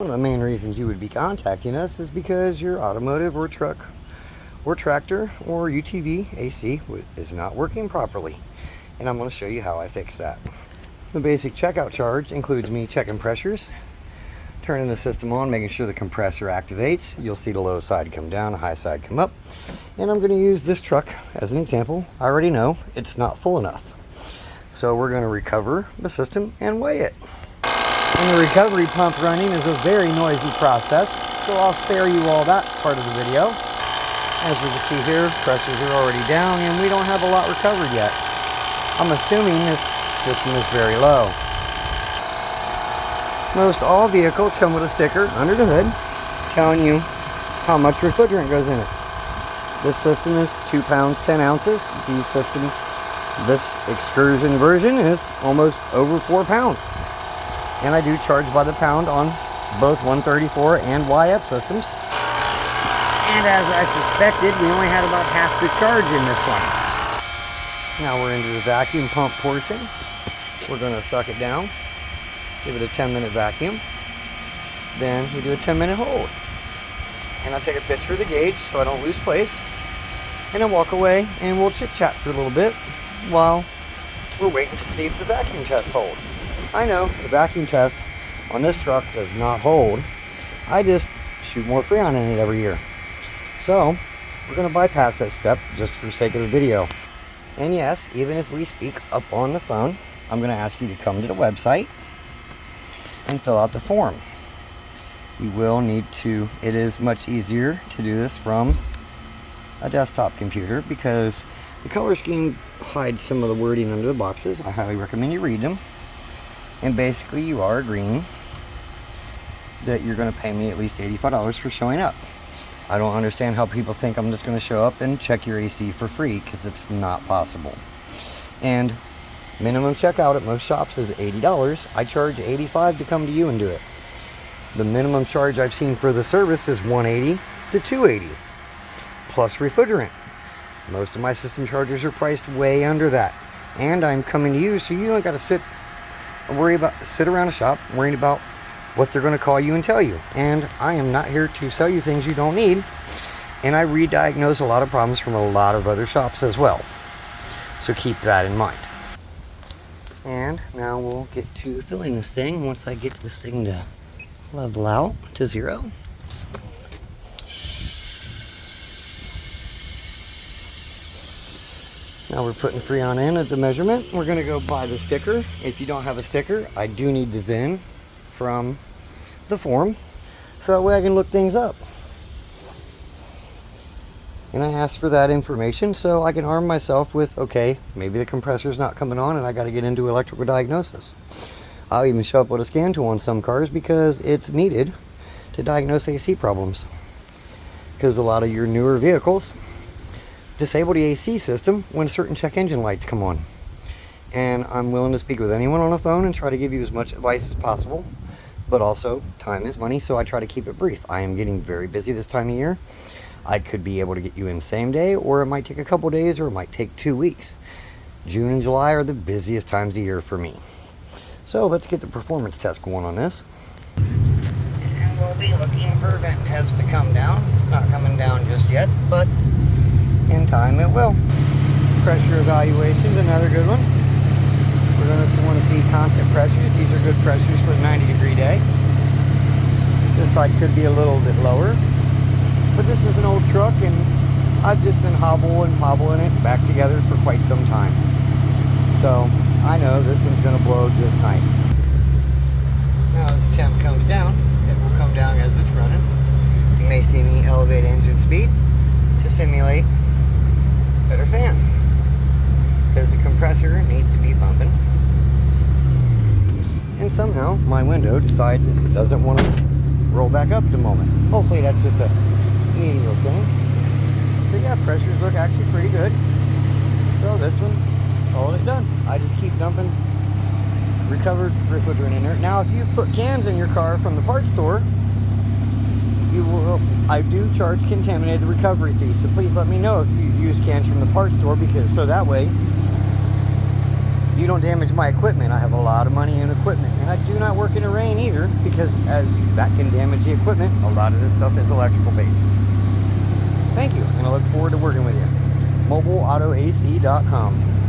One of the main reasons you would be contacting us is because your automotive or truck or tractor or UTV AC is not working properly. And I'm going to show you how I fix that. The basic checkout charge includes me checking pressures, turning the system on, making sure the compressor activates. You'll see the low side come down, the high side come up. And I'm going to use this truck as an example. I already know it's not full enough. So we're going to recover the system and weigh it. And the recovery pump running is a very noisy process, so I'll spare you all that part of the video. As we can see here, pressures are already down and we don't have a lot recovered yet. I'm assuming this system is very low. Most all vehicles come with a sticker under the hood telling you how much refrigerant goes in it. This system is 2 pounds 10 ounces. This excursion version is almost over 4 pounds. And I do charge by the pound on both 134 and YF systems. And as I suspected, we only had about half the charge in this one. Now we're into the vacuum pump portion. We're going to suck it down, give it a 10-minute vacuum. Then we do a 10-minute hold. And I'll take a picture of the gauge so I don't lose place. And then walk away and we'll chit-chat for a little bit while we're waiting to see if the vacuum test holds. I know the vacuum test on this truck does not hold. I just shoot more Freon in it every year. So we're going to bypass that step just for the sake of the video. And yes, even if we speak up on the phone, I'm going to ask you to come to the website and fill out the form. You will need to, it is much easier to do this from a desktop computer because the color scheme hides some of the wording under the boxes. I highly recommend you read them. And basically you are agreeing that you're going to pay me at least $85 for showing up. I don't understand how people think I'm just going to show up and check your AC for free, because it's not possible. And minimum checkout at most shops is $80. I charge $85 to come to you and do it. The minimum charge I've seen for the service is $180 to $280 plus refrigerant. Most of my system chargers are priced way under that. And I'm coming to you, so you don't got to sit around a shop worrying about what they're going to call you and tell you. And I am not here to sell you things you don't need. And I re-diagnose a lot of problems from a lot of other shops as well. So keep that in mind. And now we'll get to filling this thing once I get this thing to level out to 0. Now we're putting Freon in at the measurement. We're going to go buy the sticker. If you don't have a sticker, I do need the VIN from the form, so that way I can look things up. And I asked for that information so I can arm myself with, okay, maybe the compressor's not coming on and I got to get into electrical diagnosis. I'll even show up with a scan tool on some cars because it's needed to diagnose AC problems. Because a lot of your newer vehicles disable the AC system when certain check engine lights come on. And I'm willing to speak with anyone on the phone and try to give you as much advice as possible, but also time is money, so I try to keep it brief. I am getting very busy this time of year. I could be able to get you in same day, or it might take a couple days, or it might take 2 weeks. June and July are the busiest times of year for me. So let's get the performance test going on this. And we'll be looking for vent tabs to come down. It's not coming down just yet, but in time it will. Pressure evaluation is another good one. We're going to want to see constant pressures. These are good pressures for a 90-degree day. This side could be a little bit lower, but this is an old truck and I've just been hobbling it back together for quite some time. So I know this one's going to blow just nice. Now as the temp comes down, it will come down as it's running. You may see me elevate engine speed to simulate better fan, because the compressor needs to be pumping. And somehow my window decides it doesn't want to roll back up at the moment. Hopefully that's just a menial thing. But yeah, pressures look actually pretty good. So this one's calling it done. I just keep dumping recovered refrigerant in there. Now if you put cans in your car from the parts store, I do charge contaminated recovery fee, so please let me know if you use cans from the parts store, because so that way You don't damage my equipment. I have a lot of money in equipment. And I do not work in the rain either, because that can damage the equipment. A lot of this stuff is electrical based. Thank you, and I look forward to working with you. MobileAutoAC.com.